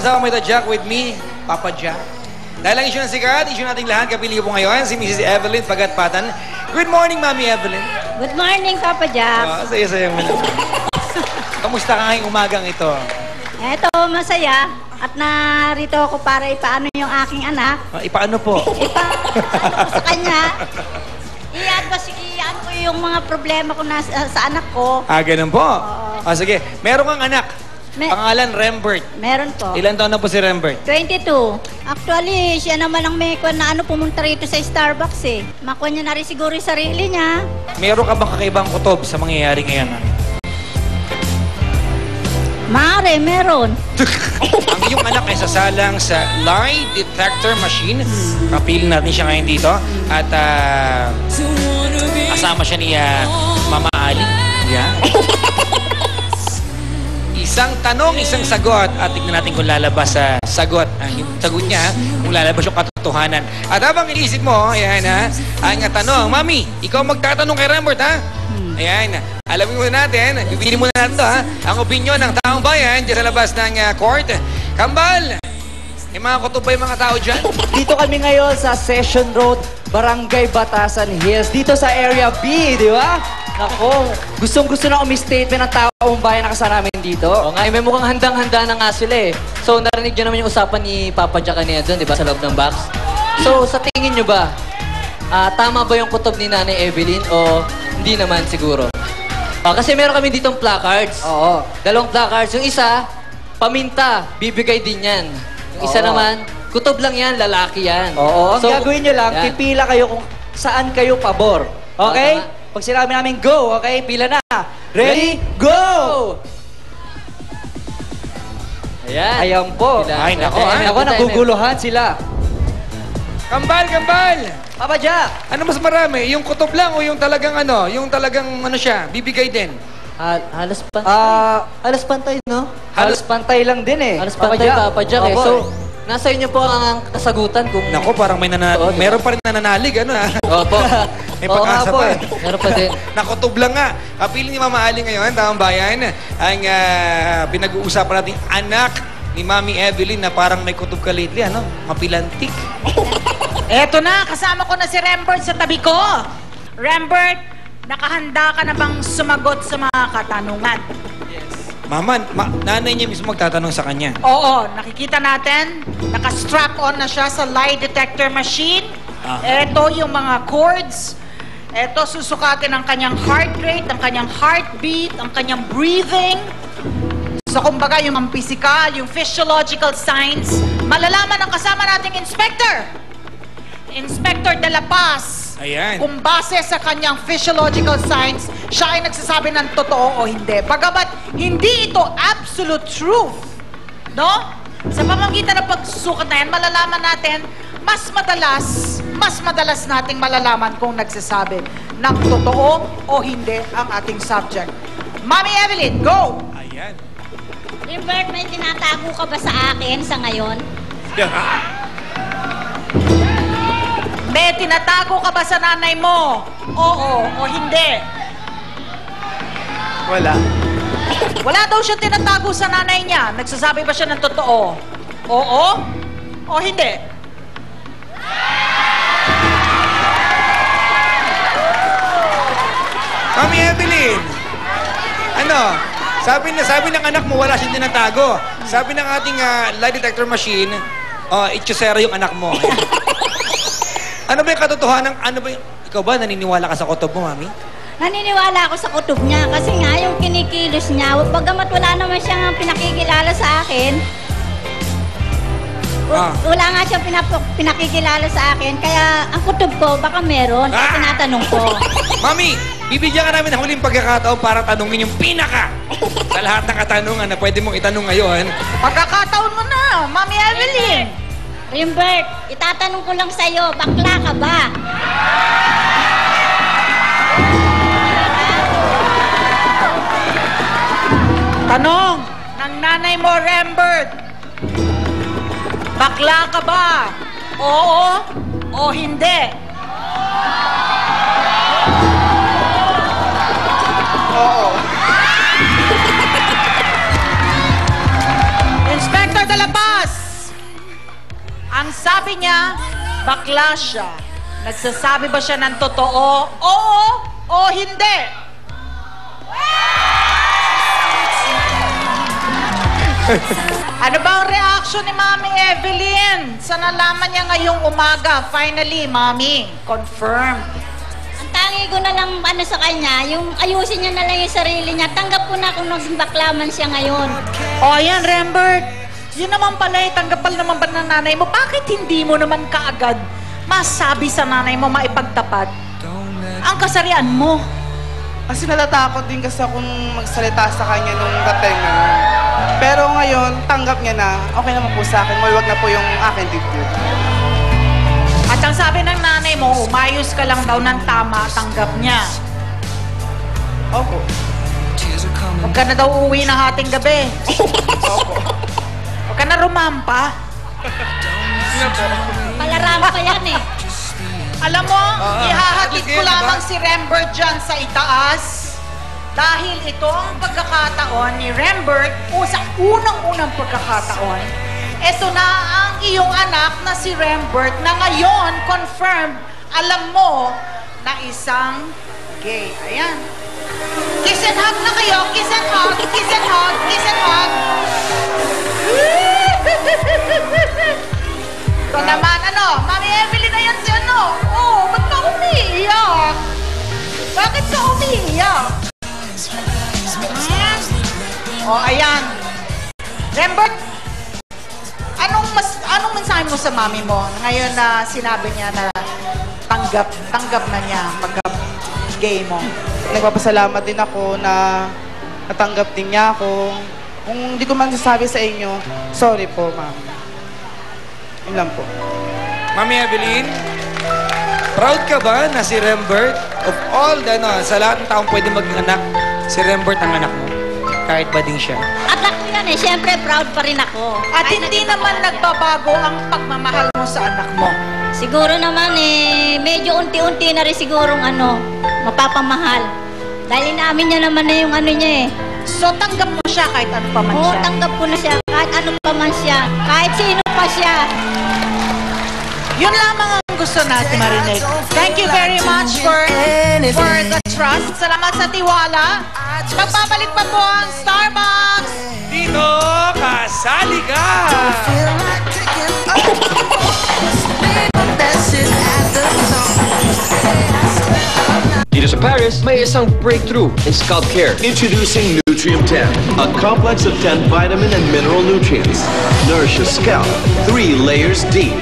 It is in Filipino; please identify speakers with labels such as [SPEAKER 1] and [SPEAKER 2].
[SPEAKER 1] Kasama mo ito, Jack, with me, Papa Jack. Dahil ang issue ng sikat, issue nating lahat, kapili po ngayon, si Mrs. Evelyn Pagatpatan. Good morning, Mami Evelyn.
[SPEAKER 2] Good morning, Papa Jack.
[SPEAKER 1] Oh, saya-saya mo na. Kamusta ka ngayong umagang ito?
[SPEAKER 2] Eto, masaya. At narito ako para ipaano yung aking anak.
[SPEAKER 1] Ipaano po?
[SPEAKER 2] Ipaano sa kanya. Iyan ko yung mga problema ko sa anak ko.
[SPEAKER 1] Ganun po.
[SPEAKER 2] Oo.
[SPEAKER 1] Sige, meron kang anak. Pangalan, Rembert.
[SPEAKER 2] Meron po.
[SPEAKER 1] Ilan taon na po si Rembert?
[SPEAKER 2] 22. Actually, siya naman ang may kwan na pumunta rito sa Starbucks eh. Makuha niya na rin siguro yung sarili niya.
[SPEAKER 1] Meron ka bang kakaibang kutob sa mangyayari ngayon?
[SPEAKER 2] Mare, meron.
[SPEAKER 1] Ang iyong anak ay sasalang sa lie detector machine. Kapilin natin siya ngayon dito. At kasama siya ni Mama Ali. Yeah. Isang tanong, isang sagot. At tignan natin kung lalabas sa sagot. Yung sagot niya, kung lalabas yung katotohanan. At habang iniisip mo, ayan ang tanong, Mami, ikaw magtatanong kay Rembert, ha? Ayan, alamin muna natin, bibili muna natin ito, ha? Ang opinyon ng taong bayan dyan sa labas ng court. Kambal, may mga kutuba yung mga tao dyan?
[SPEAKER 3] Dito kami ngayon sa Session Road, Barangay Batasan Hills. Dito sa Area B, di ba? Ako, gustong-gusto na umi-statement ng taong bayan na kasama namin dito.
[SPEAKER 4] O nga, may mukhang handang-handa na nga sila eh. So, narinig nyo naman yung usapan ni Papa Jack kanina doon, di ba? Sa loob ng box. So, sa tingin nyo ba, tama ba yung kutob ni Nanay Evelyn o hindi naman siguro? Kasi meron kami ditong placards.
[SPEAKER 3] Oo.
[SPEAKER 4] 2 placards. Yung isa, paminta, bibigay din yan. Yung isa naman, kutob lang yan, lalaki yan.
[SPEAKER 3] Oo, ang
[SPEAKER 4] So,
[SPEAKER 3] gagawin nyo lang,
[SPEAKER 4] yan.
[SPEAKER 3] pipila kayo kung saan kayo pabor. Okay? Pag sinabi namin go, okay? Pila na. Ready? Go!
[SPEAKER 4] Ayan.
[SPEAKER 3] Ayan po.
[SPEAKER 1] Ay, nako,
[SPEAKER 3] Ako, naguguluhan sila.
[SPEAKER 1] Kambal, Kambal!
[SPEAKER 3] Papa Jack!
[SPEAKER 1] Ano mas marami? Yung kutob lang o yung talagang siya, bibigay din?
[SPEAKER 4] Halos pantay. Halos pantay, no?
[SPEAKER 3] Halos pantay lang din eh.
[SPEAKER 4] Halos pantay, Papa Jack eh.
[SPEAKER 3] Opo.
[SPEAKER 4] So, nasa inyo po ang kasagutan kung...
[SPEAKER 1] Nako, parang may meron pa rin nananalig, ano ha?
[SPEAKER 4] Opo.
[SPEAKER 1] May pag-asa
[SPEAKER 3] po
[SPEAKER 1] pa.
[SPEAKER 3] eh.
[SPEAKER 4] Meron pa din.
[SPEAKER 1] Nakutob lang nga. Kapiling ni Mama Ali ngayon, tamang bayan, ang pinag-uusapan natin anak ni Mami Evelyn na parang may kutob ka lately, ano? Mapilantik.
[SPEAKER 5] Eto na, kasama ko na si Rembert sa tabi ko. Rembert, nakahanda ka na bang sumagot sa mga katanungan?
[SPEAKER 1] Mama, nanay niya mismo magtatanong sa kanya.
[SPEAKER 5] Oo, nakikita natin, naka-strap on na siya sa lie detector machine. Eto yung mga chords. Eto, susukatin ang kanyang heart rate, ang kanyang heartbeat, ang kanyang breathing. So, kumbaga, yung physical, yung physiological signs, malalaman ang kasama nating inspector. Inspector De La Paz.
[SPEAKER 1] Ayan.
[SPEAKER 5] Kung base sa kanyang physiological signs, siya ay nagsasabi ng totoo o hindi. Bagamat hindi ito absolute truth. No? Sa pamamagitan ng pagsusukat na yan, malalaman natin, mas madalas nating malalaman kung nagsasabi ng totoo o hindi ang ating subject. Mami Evelyn, go!
[SPEAKER 1] Ayan.
[SPEAKER 2] Rembert, may tinatago ka ba sa akin sa ngayon?
[SPEAKER 5] May tinatago ka ba sa nanay mo? Oo o hindi?
[SPEAKER 3] Wala.
[SPEAKER 5] Wala daw siya tinatago sa nanay niya. Nagsasabi ba siya ng totoo? Oo o hindi?
[SPEAKER 1] Mami Evelyn! Ano? Sabi ng anak mo, wala siyang tinatago. Sabi ng ating lie detector machine, itchusera yung anak mo. Ano ba yung katotohanan? Ikaw ba naniniwala ka sa kutob mo, Mami?
[SPEAKER 2] Naniniwala ako sa kutob niya kasi nga yung kinikilos niya, bagamat wala naman siyang pinakikilala sa akin, wala nga siyang pinakikilala sa akin, kaya ang kutob ko, baka meron, kaya tinatanong ko.
[SPEAKER 1] Mami, bibigyan ka namin ng huling pagkakataon para tanungin yung pinaka sa lahat ng katanungan na pwede mong itanong ngayon.
[SPEAKER 5] Pagkakataon mo na, Mami Evelyn!
[SPEAKER 2] Rembert, itatanong ko lang sa'yo, bakla ka ba?
[SPEAKER 5] Tanong ng nanay mo, Rembert. Bakla ka ba? Oo o hindi?
[SPEAKER 3] Oo.
[SPEAKER 5] Inspector De La Paz! Sabi niya, bakla siya. Nagsasabi ba siya ng totoo? Oo o hindi? Ano ba ang reaction ni Mami Evelyn sa nalaman niya ngayong umaga? Finally, Mami, confirmed.
[SPEAKER 2] Ang tangi ko na lang sa kanya, yung ayusin niya na lang yung sarili niya. Tanggap ko na kung naging baklaman siya ngayon.
[SPEAKER 5] O, ayan, Rembert. Yun naman pala, tanggapal naman ba ng nanay mo? Bakit hindi mo naman kaagad masabi sa nanay mo maipagtapat ang kasarian mo?
[SPEAKER 6] Kasi natatakot din kasi akong magsalita sa kanya nung dating. Pero ngayon, tanggap niya na, okay naman po sa akin, maluwag na po yung akin dibdib.
[SPEAKER 5] At ang sabi ng nanay mo, umayos ka lang daw ng tama, tanggap niya.
[SPEAKER 6] Opo.
[SPEAKER 5] Huwag ka na daw uuwi ng hating gabi.
[SPEAKER 6] Opo.
[SPEAKER 5] Huwag ka na rumampa.
[SPEAKER 2] Palarama pa yan eh.
[SPEAKER 5] Alam mo, ihahatid ko lamang si Rembert dyan sa itaas. Dahil ito ang pagkakataon ni Rembert, o sa unang-unang pagkakataon, ito na ang iyong anak na si Rembert na ngayon, confirmed, alam mo, na isang gay. Ayan. Kiss and hug na kayo. Kiss and hug. Kiss and hug. Kiss and hug. Ito naman, Mami Evelyn na yan si ba't ka umiiyak? Bakit ka umiiyak? Ayan. Rembert, anong mensahe mo sa mami mo ngayon na sinabi niya na tanggap na niya pagka-gay mo?
[SPEAKER 6] Nagpapasalamat din ako na natanggap din niya ako. Kung hindi ko man sasabi sa inyo, sorry po, ma'am. Yun lang po.
[SPEAKER 1] Mami Evelyn, proud ka ba na si Rembert, of all sa lahat ng taong pwede maging anak, si Rembert ang anak mo? Kahit ba din siya?
[SPEAKER 2] Anak ko yan eh, syempre proud pa rin ako.
[SPEAKER 5] At hindi naman nagbabago ang pagmamahal mo sa anak mo.
[SPEAKER 2] Siguro naman medyo unti-unti na rin sigurong mapapamahal. Dahil inaamin niya naman na yung niya eh.
[SPEAKER 5] So tanggap mo siya kahit ano pa man
[SPEAKER 2] Oo,
[SPEAKER 5] siya?
[SPEAKER 2] tanggap ko na siya kahit ano pa man siya. Kahit sino pa siya.
[SPEAKER 5] Yun lamang ang gusto natin marinig. Thank you very much for the trust. Salamat sa tiwala. Magbabalik pa po ang Starbucks.
[SPEAKER 1] Dito, kasali ka!
[SPEAKER 7] Dito sa Paris, may isang breakthrough in scalp care.
[SPEAKER 8] Introducing Nutriem 10, a complex of 10 vitamin and mineral nutrients. Nourishes scalp 3 layers deep.